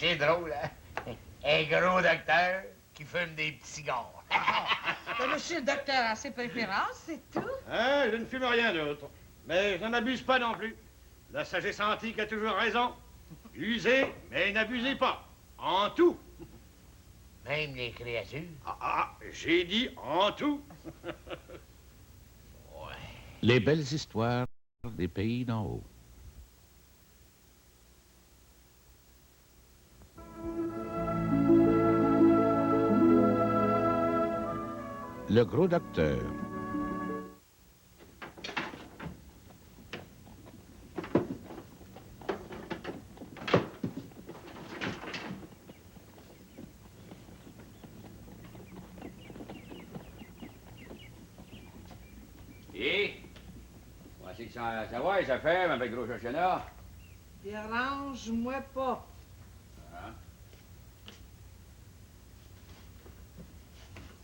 C'est drôle, hein? Un gros docteur qui fume des petits cigares. Ben, monsieur le docteur a ses préférences, c'est tout. Hein, je ne fume rien d'autre. Mais je n'en abuse pas non plus. La sagesse antique a toujours raison. Usez, mais n'abusez pas. En tout. Même les créatures. J'ai dit en tout. Ouais. Les belles histoires des pays d'en haut. Le gros docteur. Et? C'est que ça va, ça fait, ma belle gros chachana? Dérange-moi pas. Hein?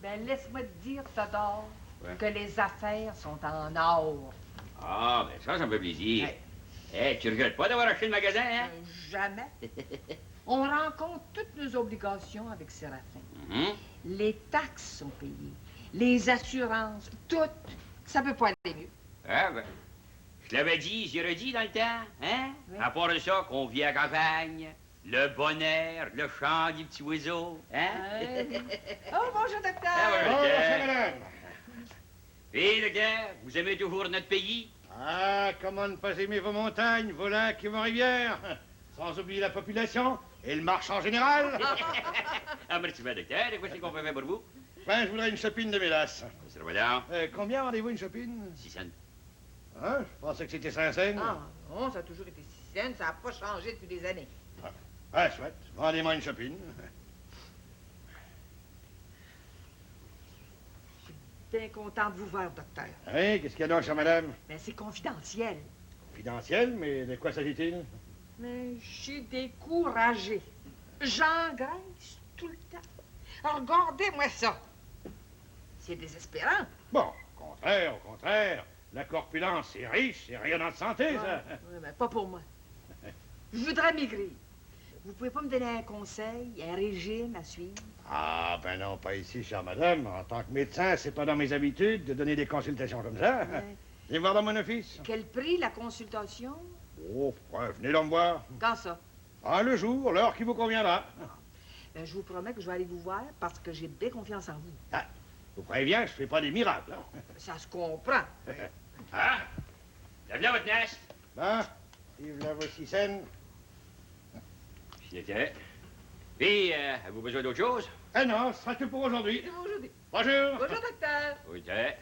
Ben, laisse-moi te dire, Todor, Ouais. que les affaires sont en or. Ah, ben ça me fait plaisir. Tu regrettes pas d'avoir acheté le magasin, hein? Jamais. On rencontre toutes nos obligations avec Séraphin. Mhm. Les taxes sont payées, les assurances, toutes. Ça peut pas aller mieux. Ah, ben, je l'avais dit, j'ai redit dans le temps, hein? Oui. À part de ça, qu'on vit à la campagne, le bon air, le chant des petits oiseaux, hein? Oh, bonjour, docteur. Ah, ouais. Oh, merci, madame. Et, docteur, vous aimez toujours notre pays? Ah, comment ne pas aimer vos montagnes, vos lacs et vos rivières? Sans oublier la population et le marché en général. Ah, merci, docteur. Et quoi c'est qu'on peut faire pour vous? Ben, je voudrais une chopine de mélasse. C'est le voyant. Combien rendez-vous une chopine? 6 cents. Hein? Je pensais que c'était 5 cents. Ah, non, ça a toujours été 6 cents, ça n'a pas changé depuis des années. Ah, chouette. Vendez-moi une chopine. Je suis bien content de vous voir, docteur. Hein? Qu'est-ce qu'il y a donc, chère madame? Mais c'est confidentiel. Confidentiel, mais de quoi s'agit-il? Mais je suis découragée. J'engraisse tout le temps. Regardez-moi ça. C'est désespérant. Bon, au contraire. La corpulence, c'est riche, c'est rayonnant de santé, ça. Oui, mais pas pour moi. Je voudrais maigrir. Vous pouvez pas me donner un conseil, un régime à suivre? Ah, ben non, pas ici, chère madame. En tant que médecin, c'est pas dans mes habitudes de donner des consultations comme ça. Ouais. Venez voir dans mon office. Quel prix, la consultation? Oh, ouais, venez donc me voir. Quand ça? Ah, le jour, l'heure qui vous conviendra. Ben, je vous promets que je vais aller vous voir parce que j'ai bien confiance en vous. Ah, je vous préviens, je fais pas des miracles. Hein. Ça se comprend. Hein? Bienvenue à votre nest. Ben, vive la voici saine. C'était. Puis, avez-vous besoin d'autre chose? Eh non, ce sera tout pour aujourd'hui. C'est bon aujourd'hui. Bonjour. Bonjour, docteur. Oui, t'es.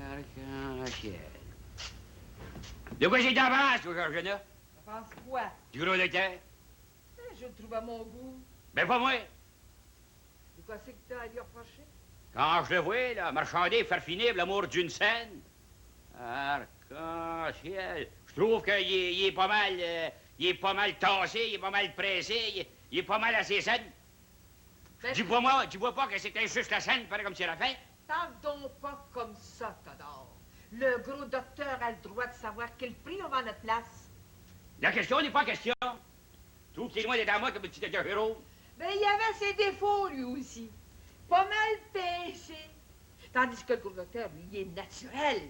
Arc-en-ciel. De quoi j'ai d'avance, toi, Georgina? Je pense quoi? Du gros docteur? Je le trouve à mon goût. Ben, pas moi. De quoi c'est que t'as à lui reprocher? Quand je le vois, là, marchander, faire finir l'amour d'une scène. Arc-en-ciel. Je trouve qu'il est pas mal, il est pas mal tassé, il est pas mal pressé, il est pas mal assez saine. Ben, Tu vois pas que c'est injuste la scène, pareil comme Séraphin? parle donc pas comme ça, Todor. Le gros docteur a le droit de savoir quel prix on va à notre place. La question n'est pas question. Je trouve qu'il est loin d'être à moi comme un petit docteur héros. Ben, il avait ses défauts, lui aussi. Pas mal pincé. Tandis que le gros docteur, lui, il est naturel.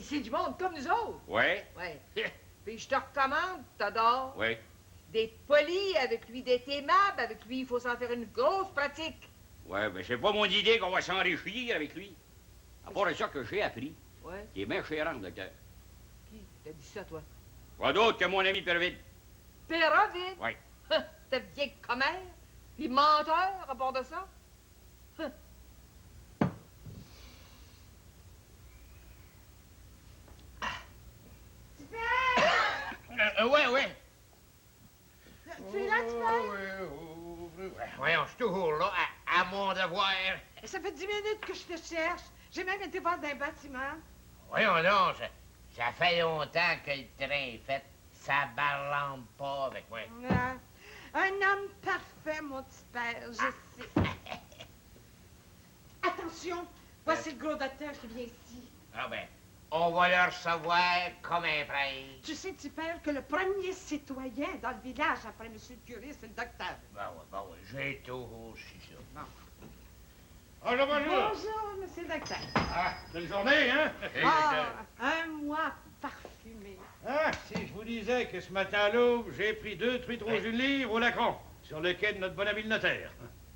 C'est du monde comme nous autres. Ouais. Ouais. Puis je te recommande, Todor, Ouais. d'être poli avec lui, d'être aimable avec lui. Il faut s'en faire une grosse pratique. Ouais, mais c'est pas mon idée qu'on va s'enrichir avec lui. À part ça que j'ai appris, Ouais. il est bien chérant, docteur. Qui t'a dit ça, toi? Quoi d'autre que mon ami Pervide? Pérovide? Ouais. T'es vieille commère? Puis menteur à part de ça? Ouais. Tu es là, Voyons, je suis toujours là, à mon devoir. Ça fait 10 minutes que je te cherche. J'ai même été voir d'un bâtiment. Voyons donc, ça fait longtemps que le train est fait. Ça barlampe pas avec moi. Ah, un homme parfait, mon petit père, je sais. Attention, voici le gros docteur qui vient ici. Ah ben, On va le recevoir comme un prince. Tu sais, tu père, que le premier citoyen dans le village après M. le curé, c'est le docteur. Ben ouais, j'ai toujours su ça. Bonjour, bonjour. Bonjour, monsieur le docteur. Ah, belle journée, hein? Un mois parfumé. Ah, si je vous disais que ce matin à l'aube, j'ai pris 2 truites rouges d'une livre au Lacron, sur le quai de notre bon ami le notaire.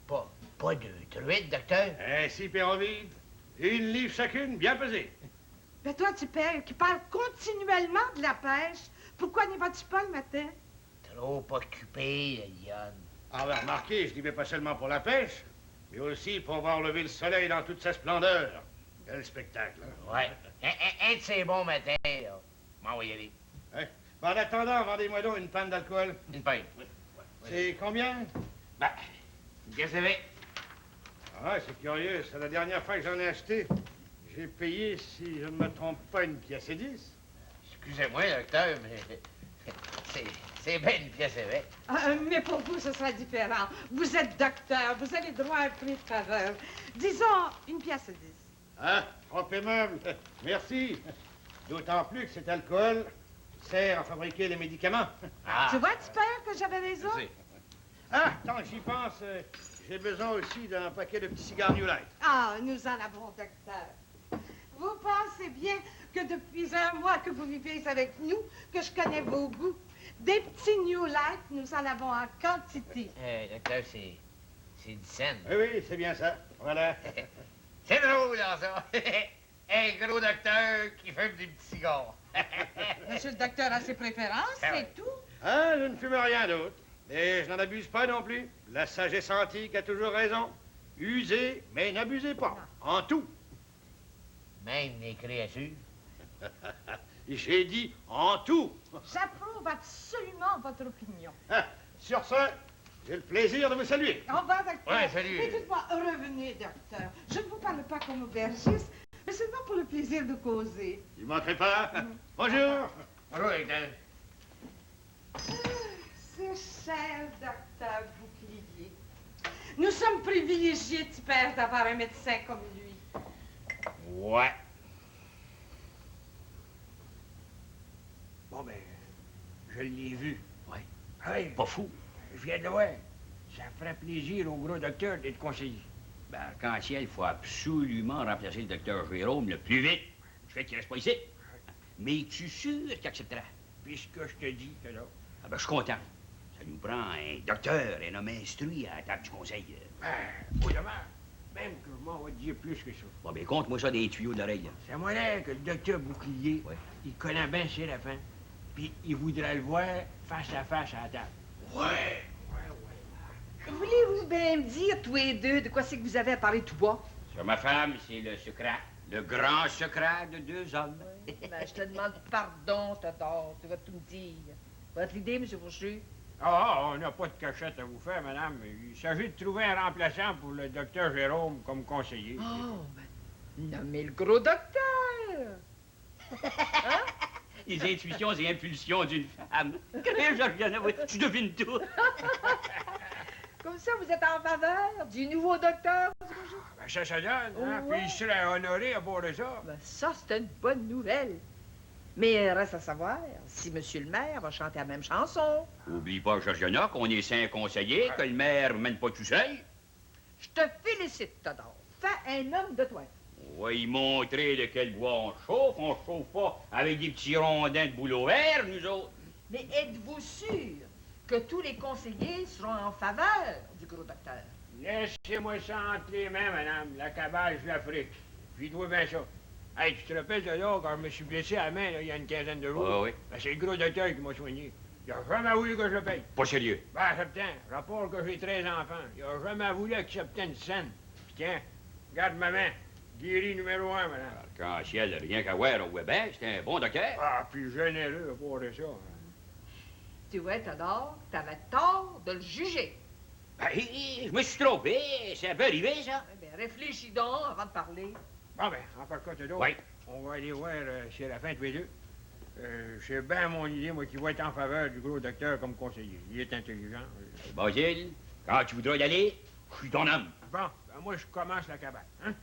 Pas 2 truites, docteur? Ainsi, Pérovide, 1 livre chacune, bien pesée. Mais toi, tu père, qui parle continuellement de la pêche, pourquoi n'y vas-tu pas le matin? Trop occupé, Yann. Ah, ben, remarquez, je n'y vais pas seulement pour la pêche, mais aussi pour voir lever le soleil dans toute sa splendeur. Quel spectacle. Ouais. Un de ces bons matins, là. M'en va y aller. Hein? Ben, en attendant, vendez-moi donc une panne d'alcool. Une paille. C'est combien? Ben, qu'est-ce que c'est? Ah, c'est curieux. C'est la dernière fois que j'en ai acheté. J'ai payé, si je ne me trompe pas, 1,10 $. Excusez-moi, docteur, mais c'est bien une pièce évêque. Mais pour vous, ce sera différent. Vous êtes docteur, vous avez droit à un prix de faveur. Disons 1,10 $. Ah, trop aimable. Merci. D'autant plus que cet alcool sert à fabriquer les médicaments. Ah, Tu vois, tu père, que j'avais raison? je sais. Ah, tant que j'y pense, j'ai besoin aussi d'un paquet de petits cigares New Light. Ah, nous en avons, docteur. Vous pensez bien que depuis un mois que vous vivez avec nous, que je connais vos goûts. Des petits New Light, nous en avons en quantité. Docteur, c'est 10 cents. Oui, oui, c'est bien ça. Voilà. C'est drôle, là, ça. Un gros docteur qui fume des petits cigares. Monsieur le docteur a ses préférences, Ah ouais. c'est tout. Ah, je ne fume rien d'autre. Et je n'en abuse pas non plus. La sagesse antique a toujours raison. Usez, mais n'abusez pas. En tout. Même les créatures. J'ai dit en tout. J'approuve absolument votre opinion. Ah, sur ce, j'ai le plaisir de vous saluer. Au revoir, docteur. Ouais, salut. Mais dites-moi, revenez, docteur. Je ne vous parle pas comme aubergiste, mais seulement pour le plaisir de causer. Il ne manquerait pas. Bonjour. Bonjour, docteur. C'est cher, docteur Bouclier. Nous sommes privilégiés, tu père, d'avoir un médecin comme lui. Ouais. Bon, ben, je l'ai vu. Ouais. Hey, Pas fou. je viens de le voir. Ça ferait plaisir au gros docteur d'être conseiller. Ben, arc-en-ciel, il faut absolument remplacer le docteur Jérôme le plus vite. Je fais qu'il reste pas ici. Mais es-tu sûr qu'il acceptera? Puisque je te dis que là. Ah ben, je suis content. Ça nous prend un docteur, un homme instruit à la table du conseil. Au demeure, même que je m'en vais te dire plus que ça. Bon, ben, compte-moi ça des tuyaux d'oreille. C'est moyen que le docteur Bouclier, il connaît bien Séraphin, puis il voudrait le voir face à face à la table. Ouais. Voulez-vous bien me dire, tous les deux, de quoi c'est que vous avez à parler tout bas? Sur ma femme, c'est le secret, le grand secret de 2 hommes. Ben, je te demande pardon, Théodore, tu vas tout me dire. Votre idée, M. Fauchu? Ah, on n'a pas de cachette à vous faire, madame. Il s'agit de trouver un remplaçant pour le docteur Jérôme comme conseiller. Oh, ben, nommez le gros docteur! Les intuitions et impulsions d'une femme. Tu devines tout. Comme ça, vous êtes en faveur du nouveau docteur, M. Fauchu? Ben, ça se donne, hein? Ouais. Puis il serait honoré à bord de ça. Ben, ça, c'est une bonne nouvelle. Mais reste à savoir si M. le maire va chanter la même chanson. Oublie pas, Georgiana, qu'on est 5 conseillers, que le maire ne mène pas tout seul. Je te félicite, Théodore. Fais un homme de toi. On va y montrer de quel bois on chauffe. On chauffe pas avec des petits rondins de boulot vert, nous autres. Mais êtes-vous sûr que tous les conseillers seront en faveur du gros docteur? Laissez-moi ça entre les mains, madame. La cabale de l'Afrique. Puis dois bien ça. Hey, tu te rappelles de là, quand je me suis blessé à la main, là, il y a une quinzaine de jours? Ah oui. Ben, c'est le gros docteur qui m'a soigné. Il a jamais voulu que je le paye. Pas sérieux. Ben, Septembre, rapport que j'ai 13 enfants. Il a jamais voulu accepter une scène. Puis tiens, regarde ma main. Guéri numéro 1, madame. Arc-en-ciel, rien qu'à voir au Weber, c'était un bon docteur. Ah, puis généreux pour ça. Tu vois, Théodore, t'avais tort de le juger. Ben, je me suis trompé. Ça peut arriver, ça. Eh bien, réfléchis donc avant de parler. Bon, ben, en par contre, d'autres, Oui. on va aller voir Séraphin tous les deux. C'est bien mon idée, moi, qui va être en faveur du gros docteur comme conseiller. Il est intelligent. Basile, quand tu voudras y aller, je suis ton homme. Bon, ben, moi, je commence la cabane, hein?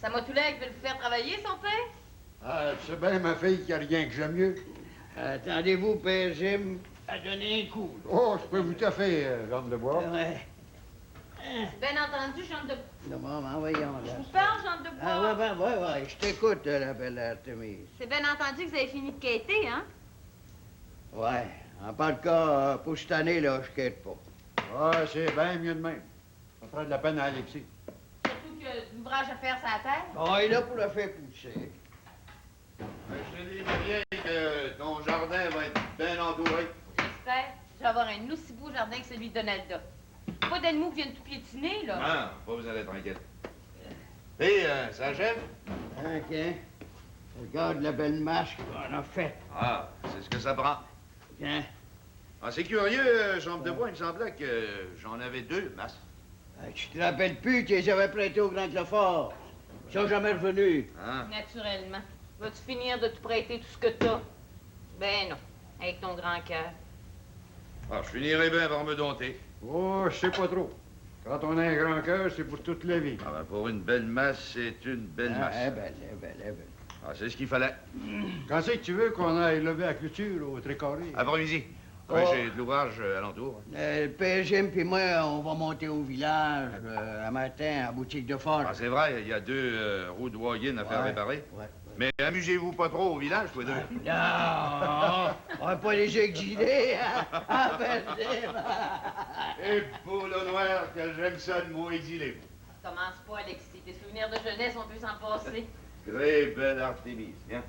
Samotulek veut le faire travailler, son père? Ah, c'est bien ma fille qui a rien que j'aime mieux. Attendez-vous, Père Jim, à donner un coup. Oh, je peux tout à fait, Jean de Bois. Ouais. C'est bien entendu, Jean de... Non, maman, voyons, Je là. vous parle, Jean de Bois. Ah, ouais, je t'écoute, la belle Artemise. C'est bien entendu que vous avez fini de quêter, hein? Ouais, en pas de cas, pour cette année, là, je quête pas. Ah, c'est bien mieux de même. Ça fera de la peine à Alexis. Surtout que l'ouvrage à faire sa terre. Bon, il est là pour la faire pousser. Je te dis, ma vieille, que ton jardin va être bien entouré. J'espère. Je vais avoir un aussi beau jardin que celui de Donalda. Pas d'animaux qui viennent tout piétiner, là. Ah, pas besoin d'être inquiète. Et, ça achève? OK. Regarde la belle masque qu'on a faite. Ah, c'est ce que ça prend. Hein? Ah, c'est curieux, Chambre de Bois, il me semblait que j'en avais deux, masses. Tu te rappelles plus que les avais prêtés au Grand Lefort. Ils sont jamais revenus. Hein? Naturellement. Vas-tu finir de te prêter tout ce que t'as? Ben non. Avec ton grand cœur. Ah, je finirai bien par me dompter. Oh, je sais pas trop. Quand on a un grand cœur, c'est pour toute la vie. Ah, ben, pour une belle masse, c'est une belle masse. Elle est belle, elle est belle, elle est belle. Ah, c'est ce qu'il fallait. Quand c'est que tu veux qu'on aille lever la clôture au Tricarré? Après-midi. Oh. Ouais, j'ai de l'ouvrage alentour. Le Père Jim puis moi, on va monter au village un matin à la boutique de forge. Ah, c'est vrai, il y a deux roues de Wagen à faire réparer. Ouais. Mais amusez-vous pas trop au village, toi deux. Non, on va pas les exiler, hein? Ah, Père Jim! Et boulot noir, que j'aime ça de mot exilé. Commence pas, Alexis. Tes souvenirs de jeunesse, on peut s'en passer. Très belle Artémise, hein?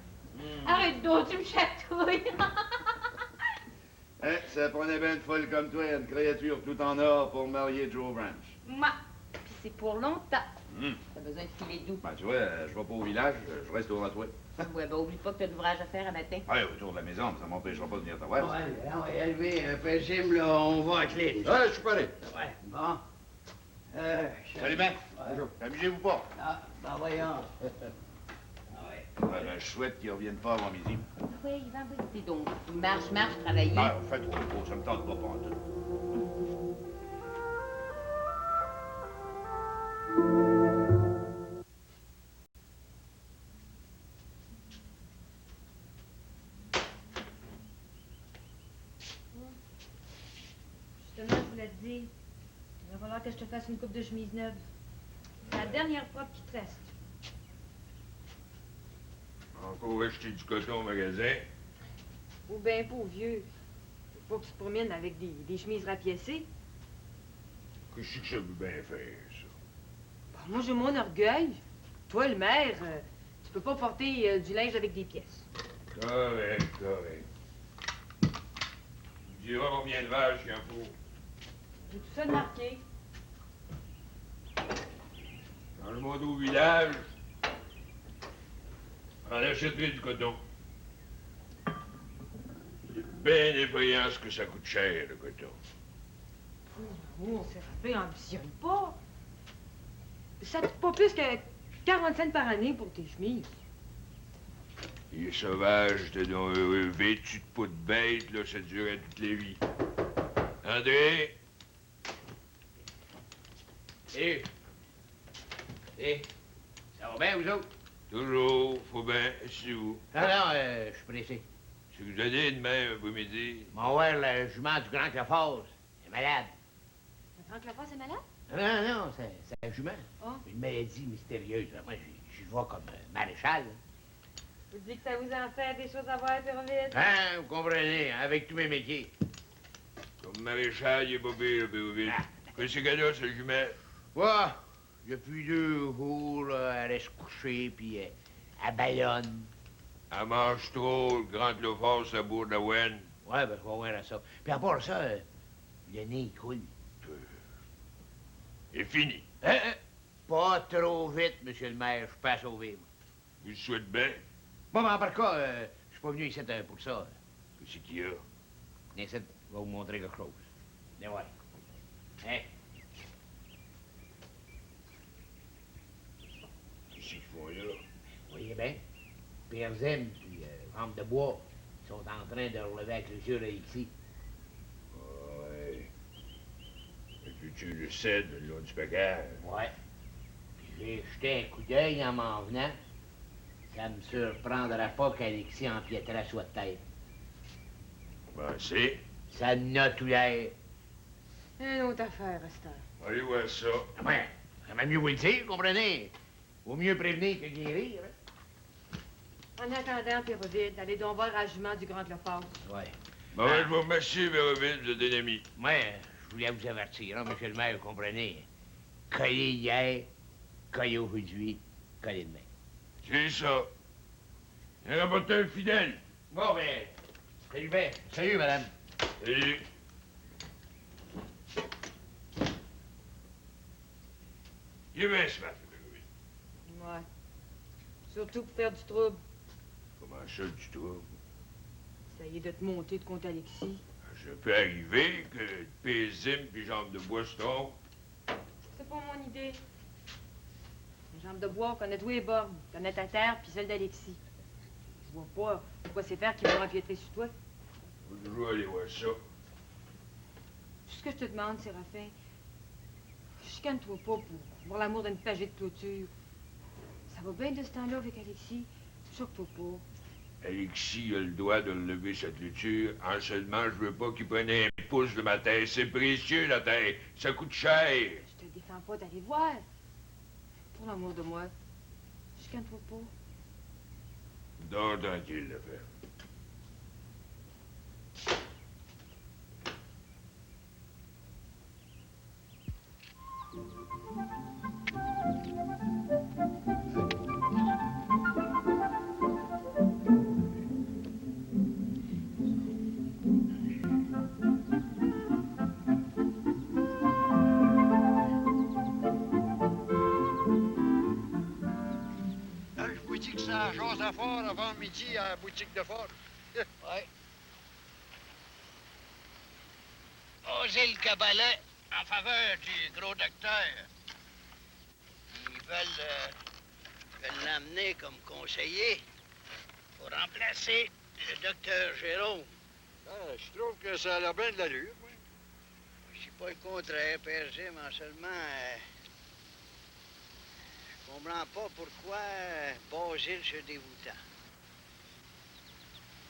Arrête donc, tu me chatouilles. Hein, ça prenait bien une folle comme toi, une créature tout en or pour marier Joe Branch. Moi. Puis c'est pour longtemps. Hum. T'as besoin de filer doux. Ben, tu vois, je vais pas au village, je reste au toi. Ouais, ben oublie pas que t'as de l'ouvrage à faire à matin. Ouais, autour de la maison, mais ça m'empêchera pas de venir te voir. Ouais, on va y aller, Père Jim, là, on va à clé. Ouais, je suis prêt. Ouais, bon. Salut, ben. Bonjour. Amusez-vous pas. Ah, ben voyons. Ouais, ben, je souhaite qu'ils reviennent pas avant midi. Oui, il va dis donc. Marche, travailler. Ah, faites trop beau, ça me tente pas en tout. Justement, je voulais te dire, il va falloir que je te fasse une coupe de chemise neuve. C'est la dernière propre qui te reste. Encore acheter du coton au magasin. Ou bien pas, vieux. Faut pas que tu te promènes avec des chemises rapiécées. Qu'est-ce que ça veut bien faire, ça? Bon, moi, j'ai mon orgueil. Toi, le maire, tu peux pas porter du linge avec des pièces. Correct, correct. Tu me diras combien de vaches il en faut. J'ai tout ça de marqué. Quand je monte au village, on achèterait du coton. C'est bien effrayant ce que ça coûte cher, le coton. Oh, Séraphin, ambitionne pas. Ça te coûte pas plus que 40 cents par année pour tes chemises. Les sauvages étaient donc heureux, vêtus de peau de bête, là, ça durait toute la vie. André? Ça va bien, vous autres? Toujours, faut bien, c'est vous. Non, je suis pressé. Si vous allez demain après-midi, Mon ouais, le jument du Grand Clefort, est malade. Le grand Clefort, c'est malade? Non, c'est un jument. Oh. Une maladie mystérieuse. Moi, je vois comme maréchal. Vous dites que ça vous en fait des choses à voir sur vite. Hein, vous comprenez, hein, avec tous mes métiers. comme maréchal, il est pas pire, Béoville. Qu'est-ce que là, ce jument? Ouais, depuis 2 jours, là, elle reste couchée, puis elle ballonne. Elle mange trop, le grand Clefort, ça bourre de la ouenne. Ouais, ben, je vais voir à ça. Puis à part ça, le nez, il coule. C'est fini. Pas trop vite, monsieur le maire, je peux pas sauver, moi. Je vous souhaite bien. Bon, mais en par cas, je suis pas venu ici pour ça. Qu'est-ce qu'il y a? Ici, je vais vous montrer quelque chose. Mais ouais. Hein? Qu'est-ce qu'ils font là? Vous voyez bien? Pierre Zem puis Rampe de Bois sont en train de relever la clôture là, ici. Ouais. Et puis tu le cèdes le long du paquet. Ouais. Puis J'ai jeté un coup d'œil en m'en venant. Ça me surprendrait pas qu'Alexis empiéterait sur la tête. Ben, c'est. Ça n'a tout l'air. Une autre affaire, Esther. Allez voir ça. Ouais, j'aimerais mieux vous le dire, comprenez? Vaut mieux prévenir que guérir. Hein? En attendant, Pérovide, allez donc voir à jument du Grand Clopas. Ouais. Ben, je vous remercie, Véroville, vous êtes un ami. Moi, je voulais vous avertir, hein, monsieur le maire, vous comprenez? Collé hier, collé aujourd'hui, collé demain. C'est ça. Un rapporteur fidèle. Bon, ben, salut, ben. Salut, madame. Salut. Il est bien smart, Véroville. Ouais. Surtout pour faire du trouble. Comment ça, du tout? Essayez de te monter de compte Alexis. Ça peut arriver que Pézim puis Jambe de Bois se trompent. C'est pas mon idée. Les jambes de bois connaît tous les bornes. Connaît ta terre puis celle d'Alexis. Je vois pas pourquoi c'est faire qu'ils vont empiétrer sur toi. Faut toujours aller voir ça. Tout ce que je te demande, Séraphin, chicane-toi pas pour l'amour d'une pagée de clôture. Ça va bien de ce temps-là avec Alexis. Choque-toi pas. Alexis a le droit de lever sa clôture. En seulement, je veux pas qu'il prenne un pouce de ma terre. C'est précieux, la terre. Ça coûte cher. Je te défends pas d'aller voir. Pour l'amour de moi, chicane-toi pas. Dors tranquille, l'affaire. Là, je vous dis que ça jase à fort avant midi à la boutique de Ford. Ouais. Osez le cabalet en faveur du gros docteur. Ils veulent l'amener comme conseiller Pour remplacer le docteur Jérôme. Ah, je trouve que ça a l'air bien de l'allure, moi. Je suis pas le contraire, Père Jim, en seulement... je comprends pas pourquoi Basile se dévoutant.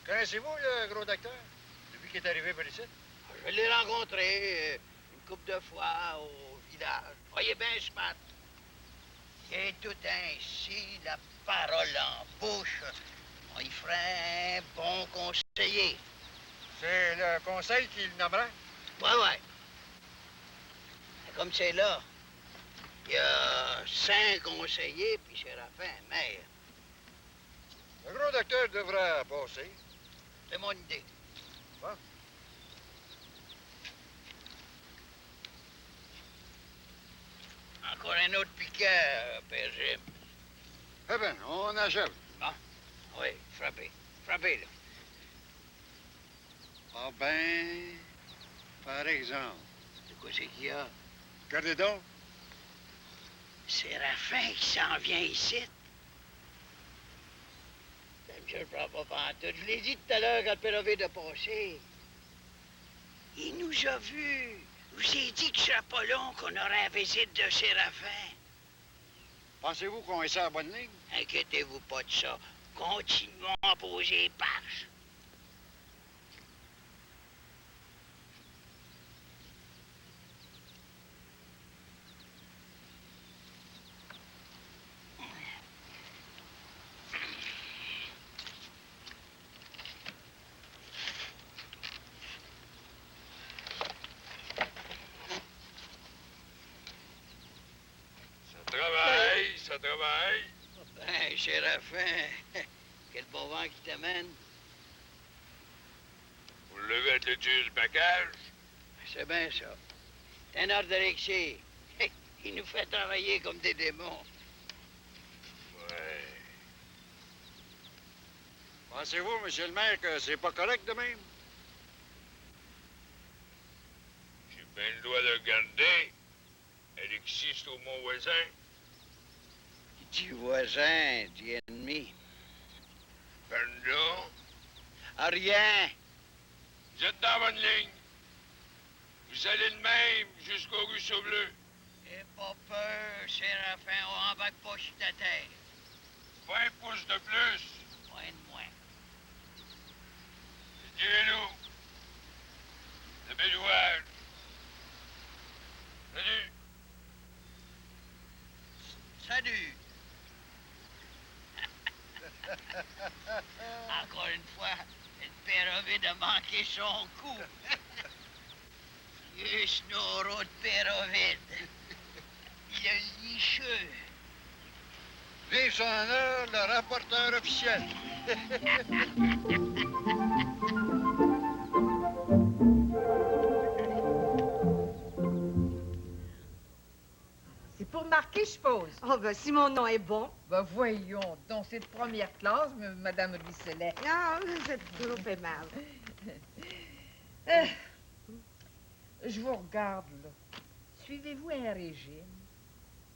Connaissez-vous le gros docteur? Depuis qu'il est arrivé par ici? Je l'ai rencontré une couple de fois au village. Voyez bien, smart. Il est tout ainsi, la parole en bouche. Il ferait un bon conseiller. C'est le conseil qui le nommera? Ouais. Comme c'est là, il y a 5 conseillers, puis Séraphin, maire. Le gros docteur devrait passer. C'est mon idée. Bon. Encore un autre piqueur, Père Jim. Eh bien, on achève. Ah, oui, frappez. Frappez, là. Ah ben, par exemple. De quoi c'est qu'il y a? Regardez donc. Séraphin qui s'en vient ici. Je ne prends pas pantoute. Je l'ai dit tout à l'heure quand Pérovide a passé. Il nous a vus. Je vous ai dit que ce sera pas long qu'on aura la visite de Séraphin. Pensez-vous qu'on est sur la bonne ligne? Inquiétez-vous pas de ça. Continuons à poser les parches. Ça travaille. Ben, Séraphin, quel bon vent qui t'amène. Vous levez la clôture du package. C'est bien ça. C'est un ordre d'Alexis. Il nous fait travailler comme des démons. Ouais. Pensez-vous, monsieur le maire, que c'est pas correct de même? J'ai bien le droit de le garder. Alexis, c'est au mon voisin. Du voisin, du ennemi. Pardon? Ah, rien. Vous êtes dans la bonne ligne. Vous allez de même jusqu'au ruisseau bleu. Aie pas peur, Séraphin, on embarque pas sur ta terre. Pas un pouce de plus. Moins de moins. Dis-nous. Le bédouage. Salut. Salut. Encore une fois, le père Ovid a manqué son coup. Vieux snorro de père Ovid. Il a licheux. Vive son honneur, le rapporteur officiel. C'est pour marquer, je suppose. Oh, ben, si mon nom est bon. Ben voyons, donc c'est de première classe, Madame Risselet. Ah, vous êtes trop aimable. Je vous regarde, là. Suivez-vous un régime?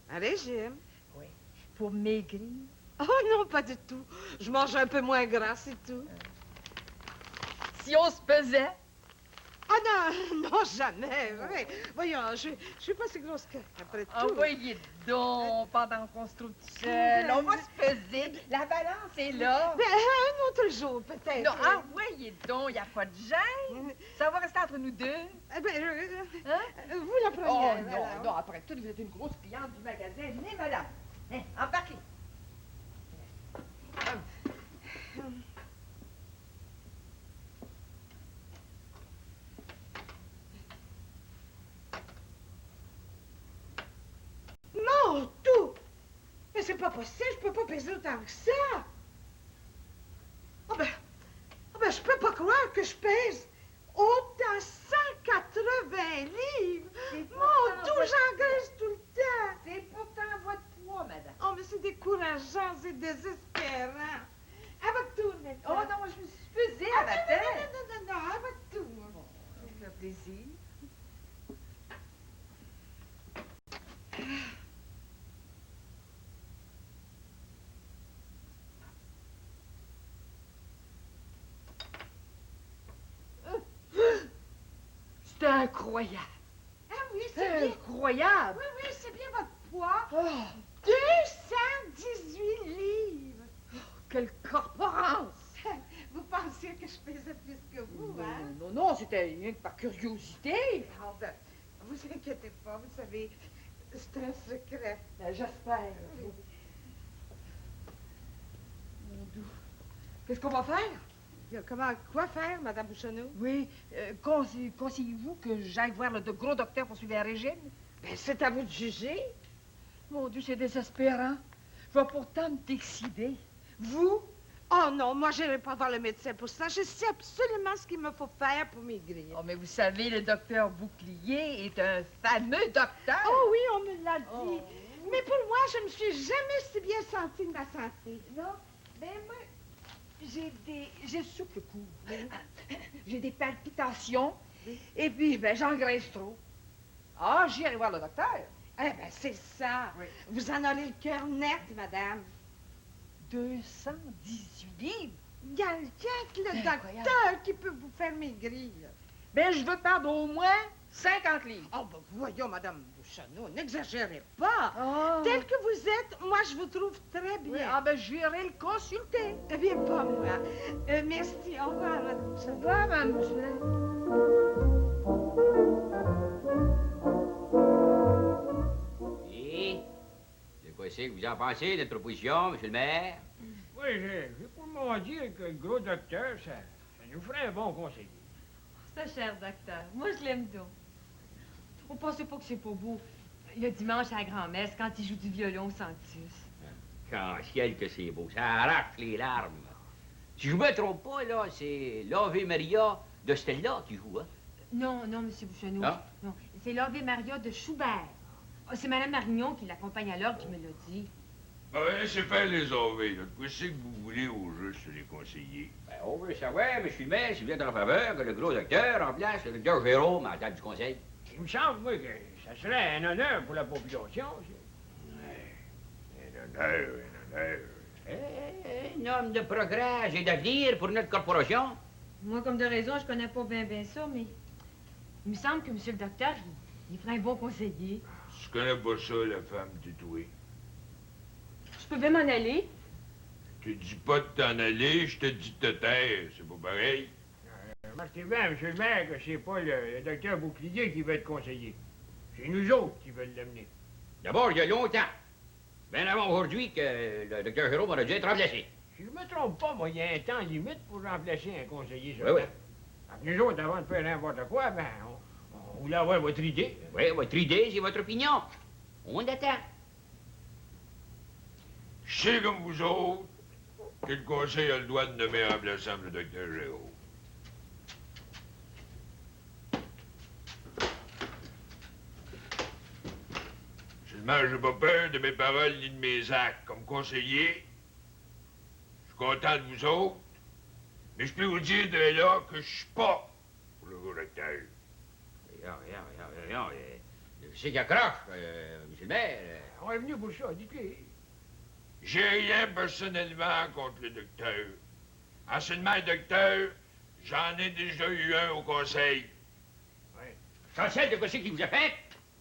Un régime? Oui. Pour maigrir? Oh non, pas du tout. Je mange un peu moins gras, c'est tout. Si on se pesait? Ah non, non, jamais. Oui. Voyons, je suis pas si grosse qu'après tout. Envoyez donc, pendant qu'on se trouve tout seul. On va se peser. La balance est là. Mais un autre jour, peut-être. Non, envoyez donc, il n'y a pas de gêne. Ça va rester entre nous deux. Eh bien, Hein? vous la première. Oh voilà. non, non, après tout, vous êtes une grosse cliente du magasin. Venez, madame. Hein, embarquez. Non, tout! Mais c'est pas possible, je peux pas peser autant que ça! Ah ben, je peux pas croire que je pèse autant 180 livres! Mon Dieu, j'engraisse tout le temps! C'est pourtant votre poids, madame. Oh, mais c'est décourageant, c'est désespérant! À votre tour, maintenant! Oh non, moi, je me suis pesée à Ah, la non, tête. non, à votre tour! Bon, ça me fait plaisir. C'est incroyable. Ah oui, c'est bien! Incroyable. Oui, oui, c'est bien votre poids! Oh, 218 livres! quelle corporance. Vous pensiez que je pesais plus que vous, hein? Non, non, c'était rien que par curiosité. Ah, ben, vous inquiétez pas, vous savez, c'est un secret. Ben, j'espère. Mon Dieu. Qu'est-ce qu'on va faire? Comment, quoi faire, Madame Bouchonneau? Oui, conseillez-vous que j'aille voir le gros docteur pour suivre un régime? Ben, c'est à vous de juger. Mon Dieu, c'est désespérant. Je vais pourtant me décider. Vous? Oh non, moi, je n'irai pas voir le médecin pour ça. Je sais absolument ce qu'il me faut faire pour maigrir. Oh, mais vous savez, le docteur Bouclier est un fameux docteur. Oh oui, on me l'a dit. Oh. Mais pour moi, je ne suis jamais si bien sentie de ma santé. Non, ben moi, j'ai le souffle court. J'ai des palpitations. Et puis, ben, j'engraisse trop. Ah, j'irai voir le docteur. Eh bien, c'est ça. Oui. Vous en aurez le cœur net, madame. 218 livres. Il y a le Incroyable. docteur qui peut vous faire maigrir. Ben, je veux perdre au moins 50 livres. Oh, ben, voyons, Madame Bouchonneau, n'exagérez pas. Oh. Tel que vous êtes, moi, je vous trouve très bien. Oui, ah ben, j'irai le consulter. Eh bien, pas moi. Merci. Au revoir, Madame Bouchonneau. Au revoir, Mme Bouchelet. Et de quoi c'est que vous en pensez de notre proposition, monsieur le maire? Oui, j'ai pour moi dire que le gros docteur, ça nous ferait un bon conseiller. C'est cher, docteur. Moi, je l'aime donc. On pensait pas que c'est pas beau. Le dimanche à la grand-messe, quand il joue du violon au Sanctus. Quand ciel que c'est beau, ça arrache les larmes. Si je me trompe pas, là, c'est l'Ave Maria de Stella qui joue, hein? Non, non, Monsieur Bouchonneau. Non? Non, c'est l'Ave Maria de Schubert. Ah, c'est Mme Marignon qui l'accompagne à l'ordre qui me l'a dit. Ben, laissez faire les AV, là. Qu'est-ce que vous voulez au juste, les conseillers? Ben, on veut savoir, monsieur le maire, si vous êtes en faveur que le gros docteur remplace le docteur Jérôme à la table du conseil. Il me semble, moi, que ça serait un honneur pour la population, ça. Un honneur. Un homme de progrès et d'avenir pour notre corporation. Moi, comme de raison, je connais pas bien ça, mais il me semble que Monsieur le docteur, il ferait un bon conseiller. Je connais pas ça, la femme tatouée. Je peux bien m'en aller. Je te dis pas de t'en aller, je te dis de te taire. C'est pas pareil. Remarquez bien, monsieur le maire, que c'est pas le docteur Bouclier qui va être conseiller. C'est nous autres qui veulent l'amener. D'abord, il y a longtemps. Bien avant aujourd'hui que le docteur Jérôme aurait dû être remplacé. Si je me trompe pas, moi, il y a un temps limite pour remplacer un conseiller. Oui, oui. Nous autres, avant de faire n'importe quoi, ben, on voulait avoir votre idée. Oui, votre idée, c'est votre opinion. On attend. Je sais comme vous autres que le conseil a le droit de nommer remplaçant le docteur Jérôme. Seulement, j'ai pas peur de mes paroles ni de mes actes. Comme conseiller, je suis content de vous autres, mais je peux vous dire de là que je suis pas pour le gros docteur. Voyons, c'est qui accroche, monsieur le maire. On est venu pour ça, dites-lui. J'ai rien personnellement contre le docteur. Anciennement docteur, j'en ai déjà eu un au conseil. Chancel, de quoi c'est qui vous a fait?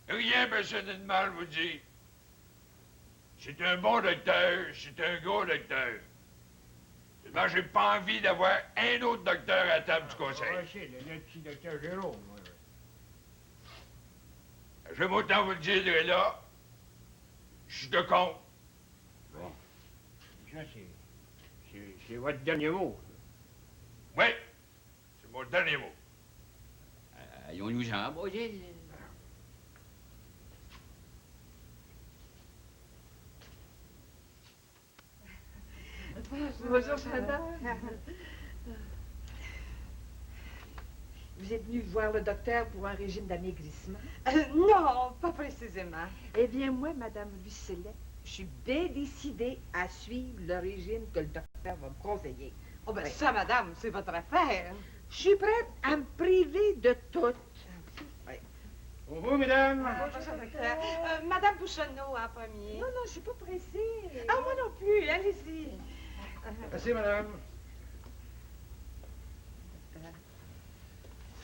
Rien personnellement, je vous dis. C'est un bon docteur, c'est un gros docteur. Seulement, j'ai pas envie d'avoir un autre docteur à la table du conseil. C'est le petit docteur Jérôme. J'aime autant vous le dire de là. Je suis de contre. Bon. Ça, c'est votre dernier mot. Oui, c'est mon dernier mot. Allons-nous-en, Baudil. Bonjour, madame. Vous êtes venu voir le docteur pour un régime d'amaigrissement? Non, pas précisément. Eh bien, moi, madame Lucellet, je suis bien décidée à suivre le régime que le docteur va me conseiller. Oh, ben Oui. ça, madame, c'est votre affaire. Je suis prête à me priver de tout. Pour vous, mesdames. Bonjour, docteur. Madame Bouchonneau en premier. Non, je suis pas pressée. Ah, moi non plus, allez-y. Merci, madame.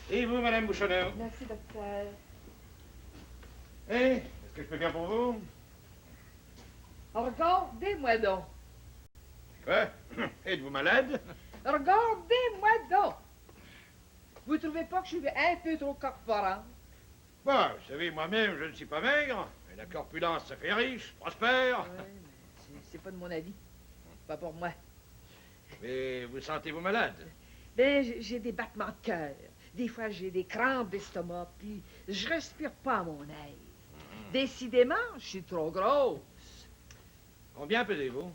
Et vous, madame Bouchonneau? Merci, docteur. Eh, qu'est-ce que je peux faire pour vous? Regardez-moi donc. Quoi? Êtes-vous malade? Regardez-moi donc. Vous trouvez pas que je suis un peu trop corporante? Bon, vous savez, moi-même, je ne suis pas maigre. Mais la corpulence, ça fait riche, prospère. Oui, mais c'est pas de mon avis. Pas pour moi. Mais vous sentez-vous malade? Ben, j'ai des battements de cœur. Des fois, j'ai des crampes d'estomac, puis je respire pas à mon aise. Décidément, je suis trop grosse. Combien pesez-vous?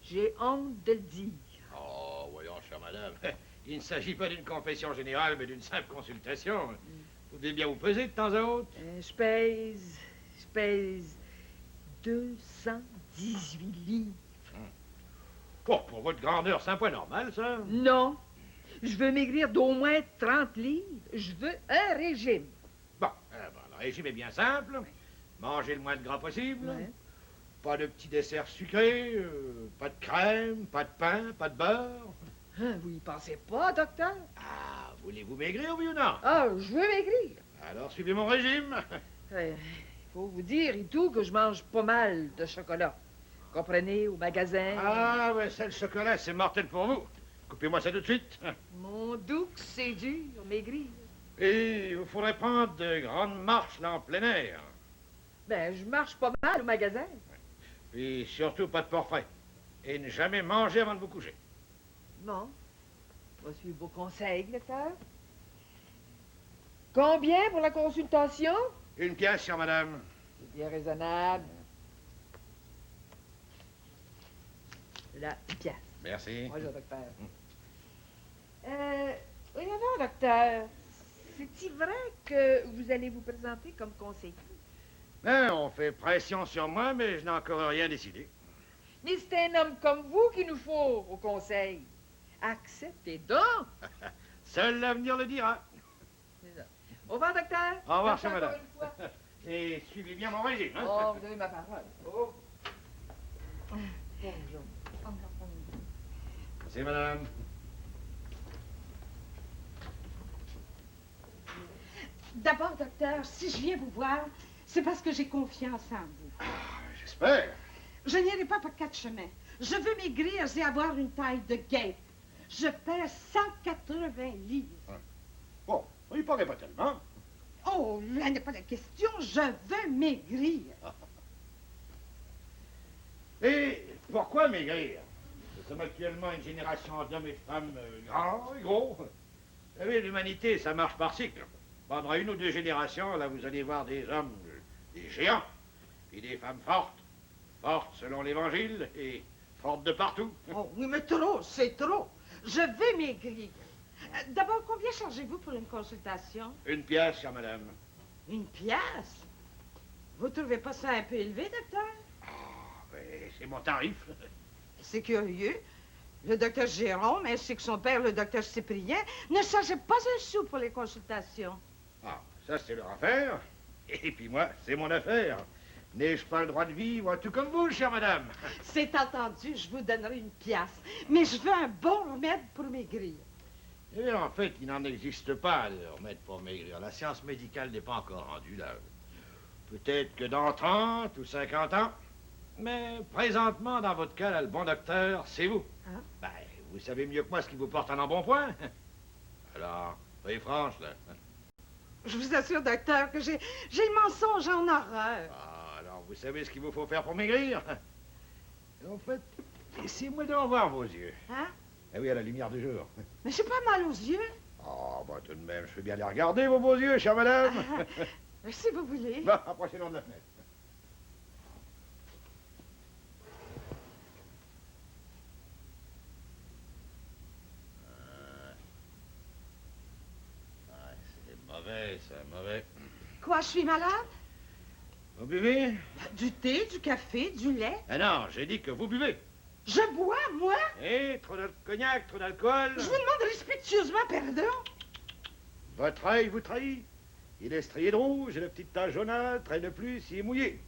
J'ai honte de le dire. Oh, voyons, chère madame. Il ne s'agit pas d'une confession générale, mais d'une simple consultation. Vous devez bien vous peser de temps à autre. Je pèse 218 livres. Oh, pour votre grandeur, c'est un point normal, ça. Non. Je veux maigrir d'au moins 30 livres. Je veux un régime. Bon, le régime est bien simple. Mangez le moins de gras possible. Ouais. Pas de petits desserts sucrés, pas de crème, pas de pain, pas de beurre. Hein, vous y pensez pas, docteur? Ah, voulez-vous maigrir, oui ou non? Ah, je veux maigrir. Alors, suivez mon régime. Il faut vous dire et tout que je mange pas mal de chocolat. Comprenez, au magasin. Ah, ouais, ça, le chocolat, c'est mortel pour vous. Coupez-moi ça tout de suite. Mon doux, que c'est dur, maigrir. Et il vous faudrait prendre de grandes marches là en plein air. Ben, je marche pas mal au magasin. Et surtout pas de porc frais. Et ne jamais manger avant de vous coucher. Non. Je vais suivre vos conseils, docteur. Combien pour la consultation? 1 pièce, chère madame. C'est bien raisonnable. Là, 1 pièce. Merci. Bonjour, docteur. Oui, non, docteur. C'est-il vrai que vous allez vous présenter comme conseiller? On fait pression sur moi, mais je n'ai encore rien décidé. Mais c'est un homme comme vous qu'il nous faut au conseil. Acceptez donc. Seul l'avenir le dira. C'est ça. Au revoir, docteur. Au revoir, Merci chère madame. encore une fois. Et suivez bien mon régime. Hein? Oh, vous avez ma parole. Oh. Bonjour. Merci, madame. D'abord, docteur, si je viens vous voir, C'est parce que j'ai confiance en vous. J'espère. Je n'irai pas par 4 chemins. Je veux maigrir et avoir une taille de guêpe. Je pèse 180 livres. Bon, il ne paraît pas tellement. Oh, là n'est pas la question. Je veux maigrir. Et pourquoi maigrir? Nous sommes actuellement une génération d'hommes et de femmes grands et gros. Vous savez, l'humanité, ça marche par cycle. Pendant 1 ou 2 générations, là, vous allez voir des hommes, des géants, puis des femmes fortes. Fortes selon l'Évangile et fortes de partout. Oh, oui, mais trop, c'est trop. Je vais maigrir. D'abord, combien chargez-vous pour une consultation? 1 pièce, chère madame. 1 pièce? Vous trouvez pas ça un peu élevé, docteur? Mais c'est mon tarif. C'est curieux. Le docteur Jérôme, ainsi que son père, le docteur Cyprien, ne chargeaient pas un sou pour les consultations. Ah, ça, c'est leur affaire. Et puis moi, c'est mon affaire. N'ai-je pas le droit de vivre tout comme vous, chère madame? C'est entendu, je vous donnerai 1 pièce. Mais je veux un bon remède pour maigrir. Eh bien, en fait, il n'en existe pas de remède pour maigrir. La science médicale n'est pas encore rendue là. Peut-être que dans 30 ou 50 ans. Mais présentement, dans votre cas, là, le bon docteur, c'est vous. Hein? Ben, vous savez mieux que moi ce qui vous porte en embonpoint. Alors, soyez franche, là. Je vous assure, docteur, que j'ai le mensonge en horreur. Ah, alors, vous savez ce qu'il vous faut faire pour maigrir? En fait, laissez-moi donc voir vos yeux. Hein? Ah oui, à la lumière du jour. Mais j'ai pas mal aux yeux. Oh, bah tout de même, je peux bien les regarder, vos beaux yeux, chère madame. Si vous voulez. Bon, approchez-nous de la fenêtre. C'est mauvais, c'est mauvais. Quoi, je suis malade? Vous buvez? Du thé, du café, du lait. Ah non, j'ai dit que vous buvez. Je bois, moi? Eh, trop de cognac, trop d'alcool. Je vous demande respectueusement pardon. Votre œil vous trahit. Il est strié de rouge et la petite tache jaunâtre, et de plus, il est mouillé.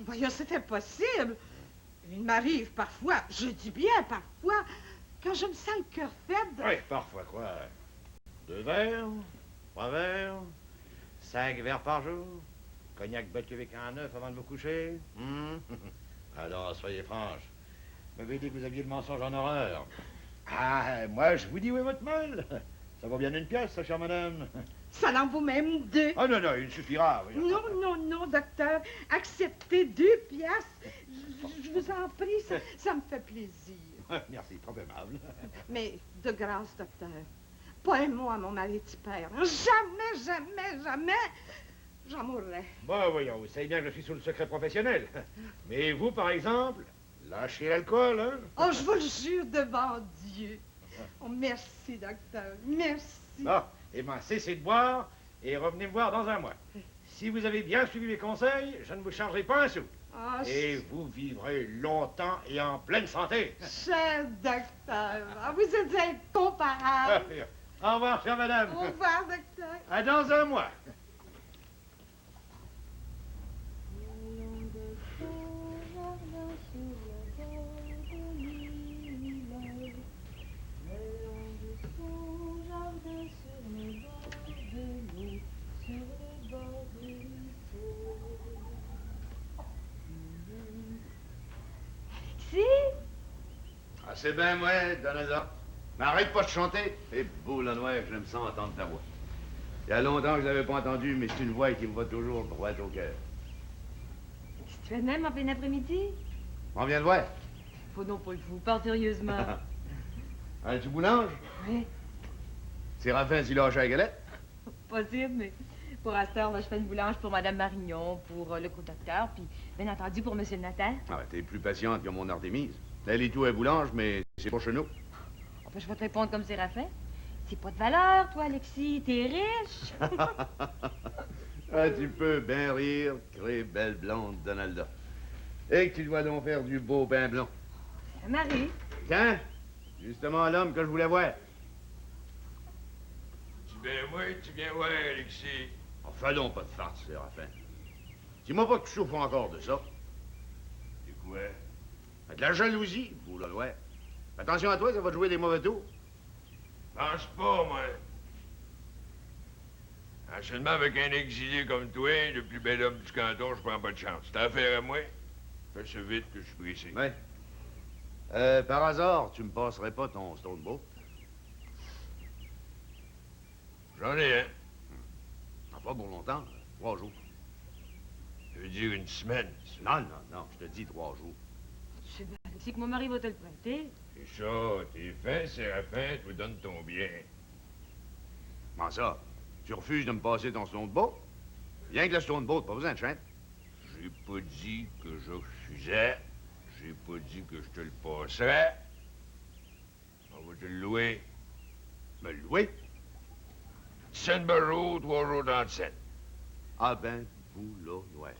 Voyons, c'est impossible. Il m'arrive parfois, je dis bien parfois, quand je me sens le cœur faible. Oui, parfois quoi? 2 verres, 3 verres, 5 verres par jour. Cognac battu avec un œuf avant de vous coucher. Alors, soyez franche. Vous m'avez dit que vous aviez le mensonge en horreur. Ah, moi, je vous dis où est votre mal. Ça vaut bien 1 pièce, ça, chère madame. Ça en vaut même 2. Ah non, non, il suffira. Voyons. Non, non, non, docteur. Acceptez 2 pièces. Je vous en prie, ça me fait plaisir. Merci, trop aimable. Mais de grâce, docteur, pas un mot à mon mari de père. Jamais, jamais, jamais, j'en mourrai. Bon, voyons, vous savez bien que je suis sous le secret professionnel. Mais vous, par exemple, lâchez l'alcool, hein? Oh, je vous le jure devant Dieu. Oh, merci, docteur, merci. Bon, eh bien, cessez de boire et revenez me voir dans 1 mois. Si vous avez bien suivi mes conseils, je ne vous chargerai pas un sou. Oh, et vous vivrez longtemps et en pleine santé. Cher docteur, vous êtes incomparable. Au revoir, chère madame. Au revoir, docteur. À dans 1 mois. Ah, c'est bien, ouais, Donald. Mais arrête pas de chanter. Et beau, la noire, j'aime ça entendre ta voix. Il y a longtemps que je l'avais pas entendue, mais c'est une voix qui me va toujours droit au cœur. Qu'est-ce que tu fais de même en plein après-midi? On vient de voir. Faut donc pas le fou, parle sérieusement. Hein, tu boulanges? Oui, C'est Raphaël qui lâche à la galette? possible, mais pour à cette heure, là, je fais une boulange pour Madame Marignon, pour le gros docteur, puis bien entendu pour Monsieur le notaire. Ah, ben, t'es plus patiente que mon Artémise. Elle est tout à boulange, mais c'est pas chez nous. Oh, ben, je vais te répondre comme Séraphin. C'est pas de valeur, toi, Alexis, t'es riche. Ah, tu peux bien rire, crée belle blonde, Donalda. Et que tu dois donc faire du beau pain blond. Marie. Tiens, justement l'homme que je voulais voir. Tu viens voir, Alexis. Enfin donc pas de farce, Séraphin. Dis-moi pas que tu souffres encore de ça. C'est quoi? De la jalousie, vous la loi. Attention à toi, ça va te jouer des mauvais tours. Pense pas, moi. Seulement avec un exilé comme toi, le plus bel homme du canton, je prends pas de chance. T'as affaire à moi? Fais ça vite que je suis pressé. Ouais. Par hasard, tu me passerais pas ton stone boat? J'en ai un. Pas pour longtemps, 3 jours. Ça veut dire une semaine, ça. Non, je te dis 3 jours. C'est bien, c'est que mon mari va te le prêter. C'est ça, t'es fin, Séraphin, tu me donnes ton bien. Comment ça? Tu refuses de me passer ton stone boat? Rien que le stone boat, pas besoin de chaîne. J'ai pas dit que je refusais. J'ai pas dit que je te le passerais. On va te le louer. Me le louer? 17 par jour, 3 jours dans le 7. Ah ben, boulot noir.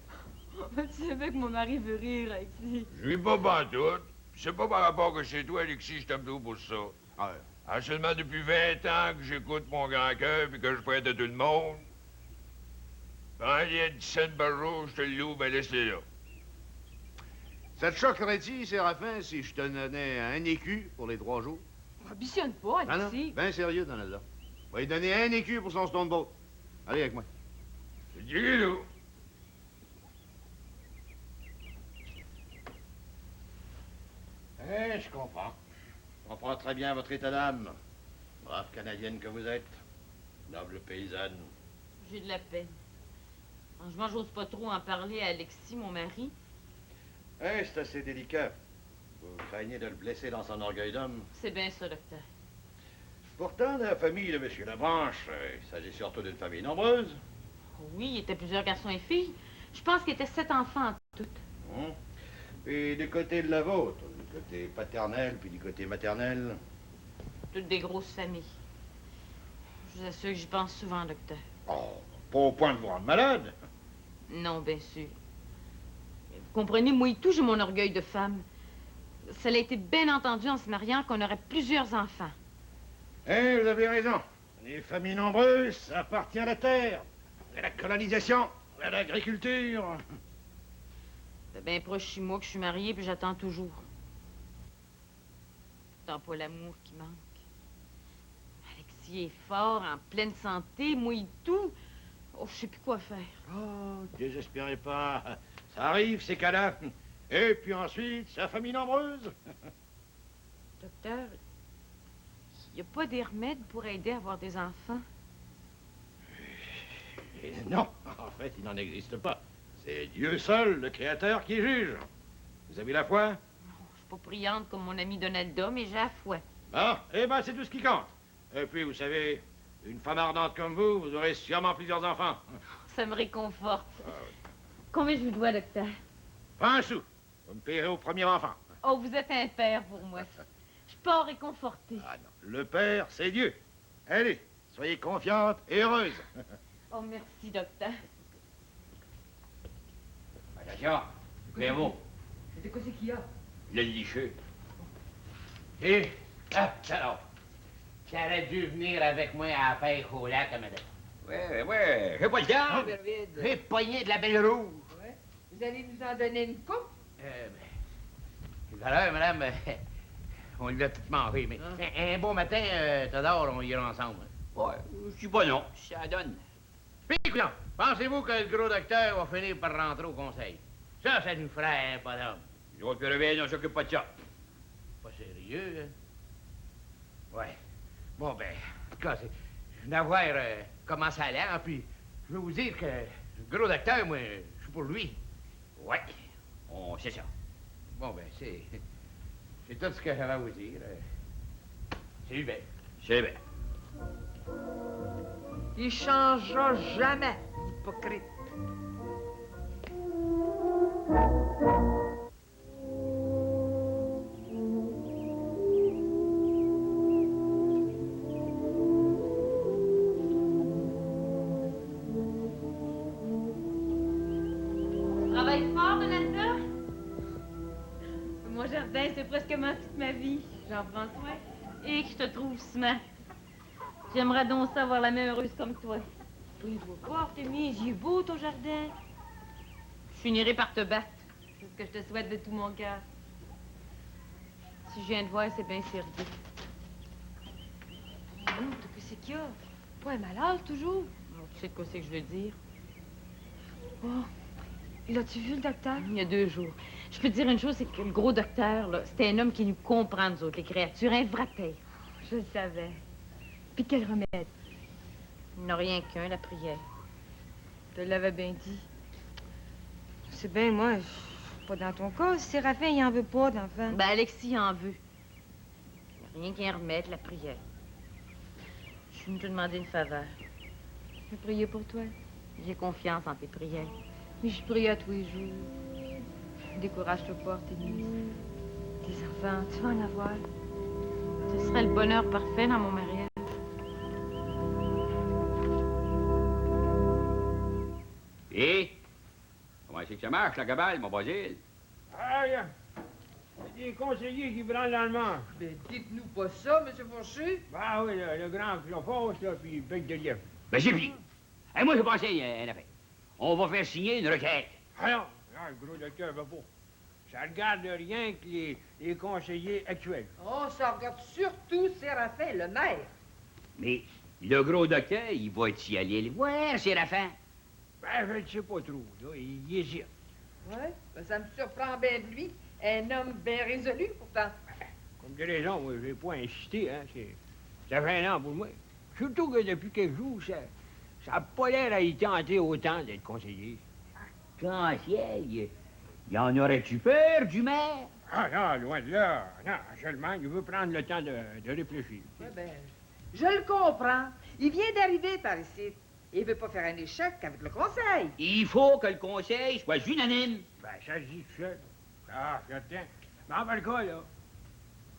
Tu savais que mon mari veut rire, Alexis. Je ris pas pantoute. C'est pas par rapport que chez toi, Alexis, je t'aime tout pour ça. Ah, Seulement depuis 20 ans que j'écoute mon grand cœur puis que je prête à tout le monde. Quand il y a 17 par jour, je te le loue, ben laisse-le là. Ça te choquerait-tu, Séraphin, si je te donnais un écu pour les 3 jours? Ambitionne pas, Ah non, Alexis. ben sérieux, Donalda. On va lui donner un écu pour son stone boat. Allez avec moi. Dis-le. Je comprends. Je comprends très bien votre état d'âme. Brave Canadienne que vous êtes. Noble paysanne. J'ai de la peine. Franchement, j'ose pas trop en parler à Alexis, mon mari. C'est assez délicat. Vous craignez de le blesser dans son orgueil d'homme. C'est bien ça, docteur. Pourtant, dans la famille de M. Labranche, il s'agit surtout d'une famille nombreuse. Oui, il était plusieurs garçons et filles. Je pense qu'il était 7 enfants en tout. Et du côté de la vôtre, du côté paternel, puis du côté maternel. Toutes des grosses familles. Je vous assure que j'y pense souvent, docteur. Oh, pas au point de vous rendre malade. Non, bien sûr. Vous comprenez, moi et tout, j'ai mon orgueil de femme. Ça a été bien entendu en se mariant qu'on aurait plusieurs enfants. Vous avez raison. Les familles nombreuses, ça appartient à la terre, à la colonisation, à l'agriculture. C'est bien proche chez moi que je suis mariée, puis j'attends toujours. Tant pas l'amour qui manque. Alexis est fort, en pleine santé, moi et tout. Oh, je sais plus quoi faire. Oh, désespérez pas. Ça arrive, ces cas-là. Et puis ensuite, sa famille nombreuse. Docteur, il n'y a pas des remèdes pour aider à avoir des enfants? Non, en fait, il n'en existe pas. C'est Dieu seul, le Créateur, qui juge. Vous avez la foi? Je suis pas priante comme mon ami Donalda, mais j'ai la foi. Bon, eh ben, c'est tout ce qui compte. Et puis, vous savez, une femme ardente comme vous aurez sûrement plusieurs enfants. Ça me réconforte. Combien je vous dois, docteur? Pas un sou. Vous me payerez au premier enfant. Oh, vous êtes un père pour moi. Je suis pas réconfortée. Ah non, le Père, c'est Dieu. Allez, soyez confiante et heureuse. Oh, merci, docteur. Attention, Clément, C'est quoi c'est qu'il y a? le licheux. Et, alors, tu aurais dû venir avec moi à la pêche au lac, madame. Ouais, j'ai pas le temps. J'ai pogné de la belle rouge. Ouais. Vous allez nous en donner une coupe? Tout à l'heure, madame, on l'a tout mangé, mais un beau matin, Théodore, on ira ensemble. Ouais, je suis pas non, ça donne. Puis, écoutons, pensez-vous que le gros docteur va finir par rentrer au conseil? Ça nous ferait un bonhomme. Les autres réveillent, on s'occupe pas de ça. Pas sérieux, hein? Ouais. Bon, ben, en tout cas, c'est... Je viens voir comment ça allait, hein, puis je veux vous dire que le gros docteur, moi, je suis pour lui. Ouais, on sait ça. Bon, ben, c'est tout ce que j'avais à vous dire. C'est bien. C'est bien. Il changera jamais, hypocrite. Travaille fort, Donalda? Mon jardin, c'est presque toute ma vie. J'en prends soin. Et que je te trouve smart. J'aimerais donc ça avoir la main heureuse comme toi. Oui, je vois pas, Artémis, il est beau ton jardin. Je finirai par te battre. C'est ce que je te souhaite de tout mon cœur. Si je viens te voir, c'est bien sérieux. Non, qu'est-ce qu'il y a? Pas un malade, toujours? Tu sais de quoi c'est que je veux dire? Oh, l'as-tu vu, le docteur? Il y a 2 jours. Je peux te dire une chose, c'est que le gros docteur, là, c'était un homme qui nous comprend, nous autres, les créatures, un vrai père. Je le savais. Puis quel remède? Il n'a rien qu'un, la prière. Je te l'avais bien dit. C'est bien, moi, je suis pas dans ton cas. Séraphin, il en veut pas d'enfant. Ben, Alexis en veut. Il n'y a rien qu'un remède, la prière. Je suis venue te demander une faveur. Je vais prier pour toi. J'ai confiance en tes prières. Mais je prie à tous les jours. Décourage-toi pas, Artémise. Tes enfants, tu vas en avoir. Ce serait le bonheur parfait dans mon mariage. Et? Comment c'est que ça marche, la cabale, mon Basile? Ah, il y a des conseillers qui prennent dans le manche. Ben, dites-nous pas ça, M. Fauché. Ah oui, le grand Clophos, là, puis Bec de Lièvre. Ben, j'ai pris. Et moi, je pensais une affaire. On va faire signer une requête. Ah non, non, le gros docteur va pas. Ça regarde rien que les conseillers actuels. Oh, ça regarde surtout Séraphin, le maire. Mais le gros docteur, il va y aller le voir, Séraphin. Ben, je ne sais pas trop, là, il hésite. Ouais, ben, ça me surprend bien de lui. Un homme bien résolu, pourtant. Comme de raison, moi, j'ai pas insisté, hein, ça fait un an pour moi. Surtout que depuis quelques jours, ça n'a pas l'air à y tenter autant d'être conseiller. Conseil, y en aurais-tu peur du maire? Ah non, loin de là. Non, seulement, il veut prendre le temps de réfléchir. Ouais, ben, je le comprends. Il vient d'arriver par ici. Il veut pas faire un échec avec le conseil. Il faut que le conseil soit unanime. Ben, ça se dit tout seul. Ah, certain. Mais en le cas, là,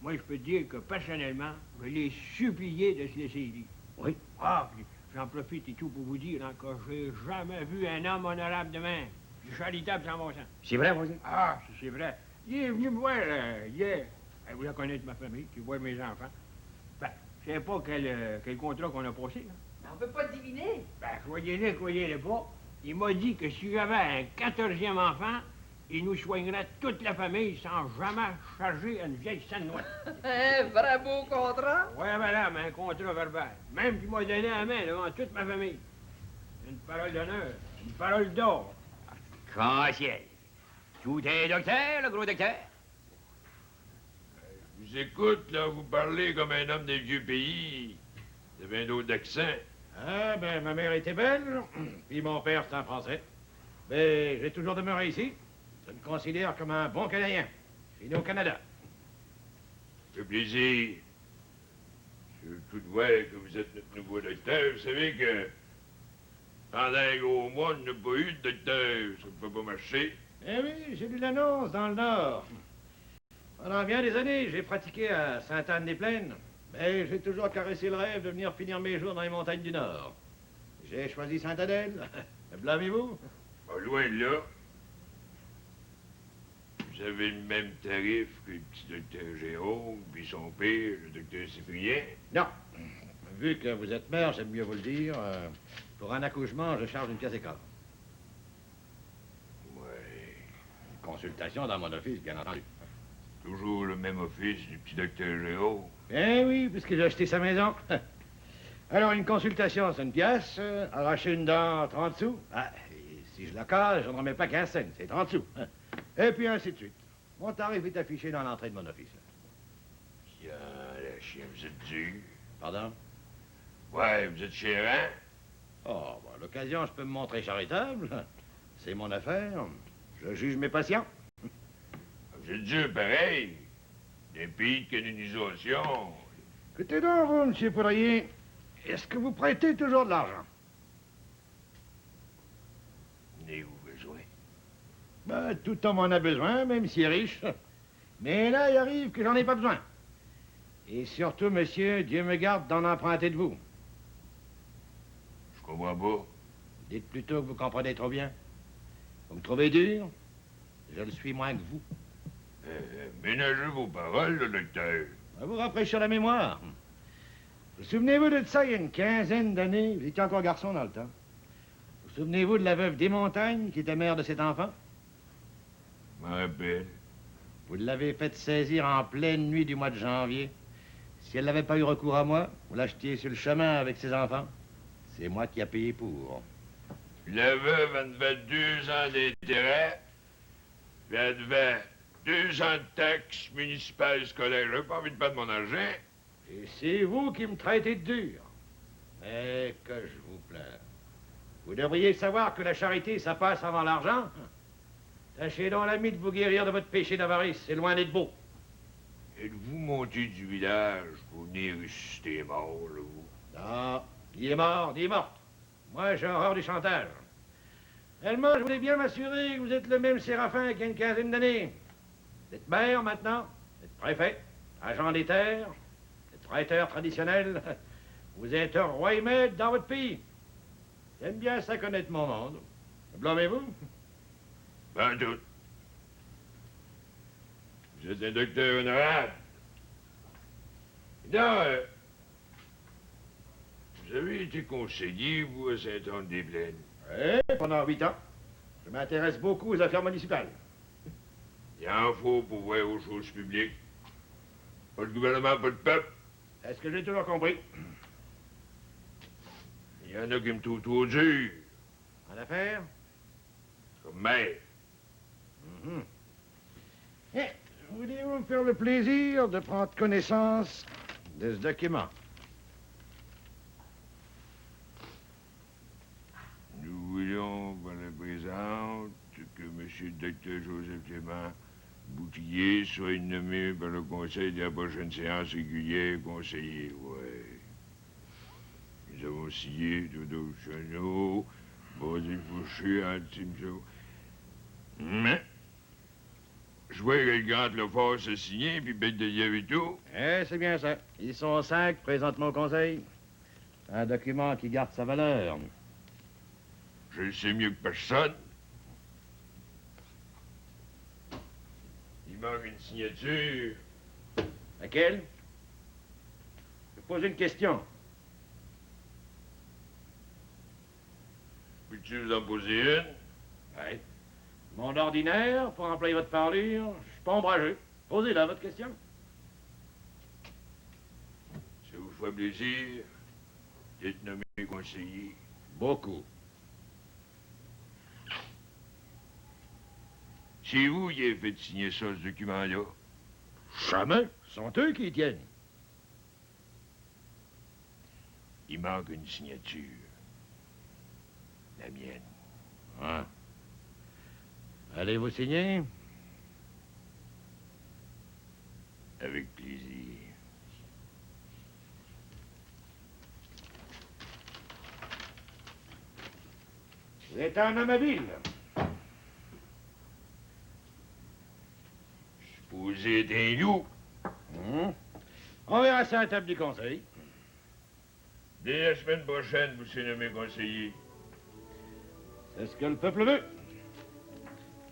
moi, je peux te dire que, personnellement, je l'ai supplié de se laisser élire. Oui. Ah, puis j'en profite et tout pour vous dire hein, que j'ai jamais vu un homme honorable de même. Du charitable sans bon sens. C'est vrai, Basile? Ah, c'est vrai. Il est venu me voir hier. Il voulait connaître ma famille, puis voir mes enfants. Ben, je sais pas quel contrat qu'on a passé. Hein. On peut pas deviner. Ben, croyez-le pas. Il m'a dit que si j'avais un 14e enfant, il nous soignerait toute la famille sans jamais charger une vieille sanoise. Un vrai beau contrat. Ouais, madame, un contrat verbal. Même qu'il m'a donné la main devant toute ma famille. Une parole d'honneur, une parole d'or. Conseil. Tout est docteur, le gros docteur? Je vous écoute, là, vous parlez comme un homme des vieux pays. Vous avez un autre accent. Ah, ben, ma mère était belge, puis mon père, c'est un Français. Ben, j'ai toujours demeuré ici. Je me considère comme un bon Canadien. Je suis né au Canada. Ça fait plaisir. Je veux tout voir que vous êtes notre nouveau docteur. Vous savez que pendant un gros mois, on n'a pas eu de docteur. Ça ne peut pas marcher. Eh oui, j'ai lu l'annonce dans le Nord. Pendant bien des années, j'ai pratiqué à Sainte-Anne-des-Plaines. Mais j'ai toujours caressé le rêve de venir finir mes jours dans les montagnes du Nord. J'ai choisi Sainte-Adèle. Blâmez-vous? Pas loin de là. Vous avez le même tarif que le petit docteur Jérôme, puis son père, le docteur Cyprien? Non. Vu que vous êtes mère, j'aime mieux vous le dire. Pour un accouchement, je charge une pièce et quart. Ouais. Consultation dans mon office, bien entendu. Toujours le même office du petit docteur Jérôme. Eh oui, puisque j'ai acheté sa maison. Alors, une consultation, c'est une pièce. Arracher une dent, 30 sous. Ah, et si je la casse, je n'en remets pas 15 cents, c'est 30 sous. Et puis ainsi de suite. Mon tarif est affiché dans l'entrée de mon office. Tiens, la chien, vous êtes dur. Pardon? Ouais, vous êtes chérant. Oh, bon, à l'occasion, je peux me montrer charitable. C'est mon affaire. Je juge mes patients. Vous êtes dur pareil. D'un pays de canonisation. Écoutez donc, vous, M. Poirier, est-ce que vous prêtez toujours de l'argent? N'avez-vous besoin? Ben, tout homme en a besoin, même s'il est riche. Mais là, il arrive que j'en ai pas besoin. Et surtout, monsieur, Dieu me garde d'en emprunter de vous. Je comprends pas. Dites plutôt que vous comprenez trop bien. Vous me trouvez dur? Je le suis moins que vous. Ménagez vos paroles, le docteur. Vous rafraîchir la mémoire. Vous souvenez-vous de ça il y a une quinzaine d'années? Vous étiez encore garçon dans le temps. Vous souvenez-vous de la veuve des montagnes qui était mère de cet enfant? Je m'en rappelle. Vous l'avez fait saisir en pleine nuit du mois de janvier. Si elle n'avait pas eu recours à moi, vous l'achetiez sur le chemin avec ses enfants. C'est moi qui ai payé pour. La veuve, elle devait 2 ans d'intérêt, puis elle devait 2 ans de taxes municipales scolaires. J'ai pas envie de perdre mon argent. Et c'est vous qui me traitez de dur. Mais que je vous plains. Vous devriez savoir que la charité, ça passe avant l'argent. Tâchez donc l'ami de vous guérir de votre péché d'avarice. C'est loin d'être beau. Êtes-vous monté du village pour venir ressusciter mort, là, vous? Non, il est mort, il est mort. Moi, j'ai horreur du chantage. Tellement, je voulais bien m'assurer que vous êtes le même Séraphin qu'il y a une quinzaine d'années. Vous êtes maire maintenant, vous êtes préfet, agent des terres, vous êtes prêteur traditionnel. Vous êtes roi et maître dans votre pays. J'aime bien ça connaître mon monde. Blâmez-vous? Pas en tout. Vous êtes un docteur honorable. Non, vous avez été conseiller, vous, à Saint-Anne-des-Plaines. Oui, pendant 8 ans. Je m'intéresse beaucoup aux affaires municipales. Il en faut pour voir aux choses publiques. Pas de gouvernement, pas de peuple. Est-ce que j'ai toujours compris? Il y en a qui me trouvent trop dur. En affaires? Comme maire. Voulez-vous me faire le plaisir de prendre connaissance de ce document? Nous voulons, par la présente, que M. le Dr Joseph Clément Boutillier soit nommé par le Conseil de la prochaine séance régulière conseiller. Ouais. Nous avons signé Dodo Chenot, Baudry Fouché, Antimso. Mais, je vois que le grand Lefort s'est signé, puis Bec de Lièvre et tout. Eh, c'est bien ça. Ils sont 5 présentement au Conseil. Un document qui garde sa valeur. Je le sais mieux que personne. Il manque une signature. Laquelle? Je pose une question. Peux-tu vous en poser une? Oui. Monde ordinaire, pour employer votre parlure, je suis pas ombrageux. Posez-la, votre question. Ça vous fait plaisir d'être nommé conseiller? Beaucoup. C'est vous qui avez fait signer ça, ce document-là? Jamais. Ce sont eux qui y tiennent. Il manque une signature. La mienne. Ah. Allez-vous signer? Avec plaisir. Vous êtes un homme habile. Vous êtes un loup. On verra ça à la table du conseil. Dès la semaine prochaine, vous serez nommé conseiller. C'est ce que le peuple veut.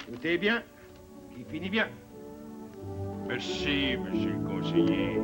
Tout est bien, qui finit bien. Merci, monsieur le conseiller.